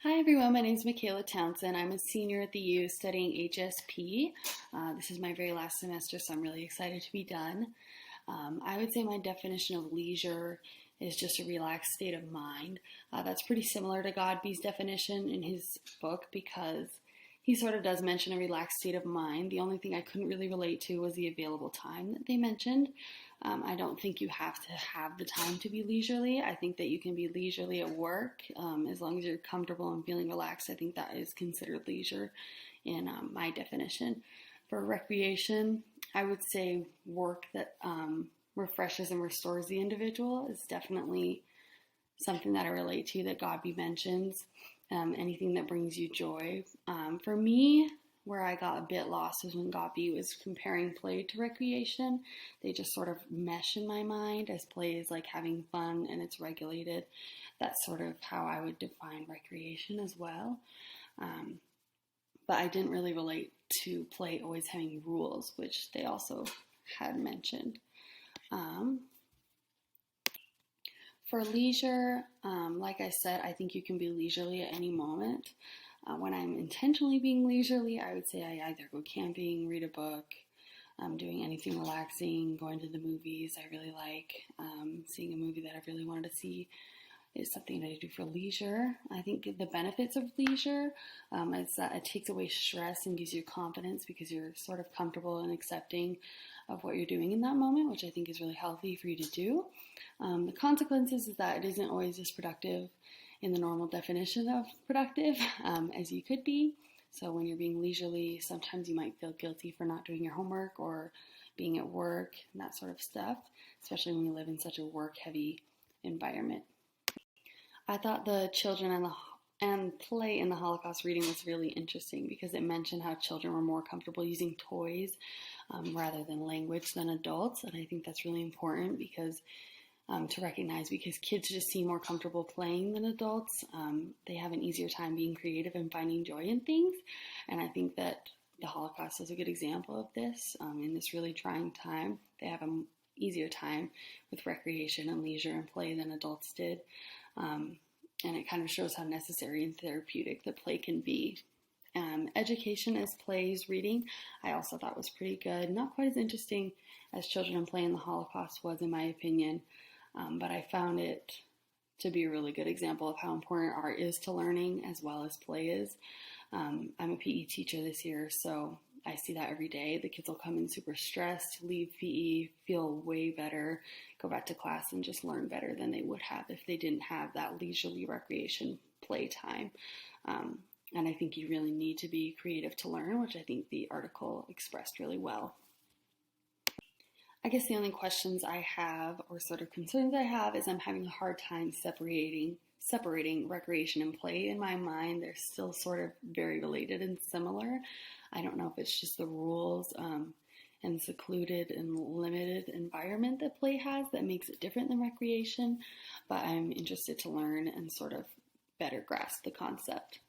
Hi everyone, my name is Michaela Townsend. I'm a senior at the U studying HSP. This is my very last semester, so I'm really excited to be done. I would say my definition of leisure is just a relaxed state of mind. That's pretty similar to Godby's definition in his book because he sort of does mention a relaxed state of mind. The only thing I couldn't really relate to was the available time that they mentioned. I don't think you have to have the time to be leisurely. I think that you can be leisurely at work as long as you're comfortable and feeling relaxed. I think that is considered leisure in my definition. For recreation, I would say work that refreshes and restores the individual is definitely something that I relate to that Godby mentions. Anything that brings you joy. For me, where I got a bit lost was when Godby was comparing play to recreation. They just sort of mesh in my mind as play is like having fun and it's regulated. That's sort of how I would define recreation as well. But I didn't really relate to play always having rules, which they also had mentioned. For leisure, like I said, I think you can be leisurely at any moment. When I'm intentionally being leisurely, I would say I either go camping, read a book, doing anything relaxing, going to the movies I really like, seeing a movie that I really wanted to see is something that I do for leisure. I think the benefits of leisure is that it takes away stress and gives you confidence because you're sort of comfortable and accepting of what you're doing in that moment, which I think is really healthy for you to do. The consequences is that it isn't always as productive in the normal definition of productive as you could be. So when you're being leisurely, sometimes you might feel guilty for not doing your homework or being at work and that sort of stuff, especially when you live in such a work-heavy environment. I thought the children and play in the Holocaust reading was really interesting because it mentioned how children were more comfortable using toys rather than language than adults, and I think that's really important because to recognize because kids just seem more comfortable playing than adults. They have an easier time being creative and finding joy in things, and I think that the Holocaust is a good example of this. In this really trying time, they have an easier time with recreation and leisure and play than adults did. And it kind of shows how necessary and therapeutic the play can be. Education as plays reading, I also thought was pretty good. Not quite as interesting as Children and Play in the Holocaust was, in my opinion, but I found it to be a really good example of how important art is to learning as well as play is. I'm a PE teacher this year, so I see that every day. The kids will come in super stressed, leave PE, feel way better, go back to class and just learn better than they would have if they didn't have that leisurely recreation play time. And I think you really need to be creative to learn, which I think the article expressed really well. I guess the only questions I have or sort of concerns I have is I'm having a hard time separating recreation and play. In my mind, they're still sort of very related and similar. I don't know if it's just the rules and secluded and limited environment that play has that makes it different than recreation, but I'm interested to learn and sort of better grasp the concept.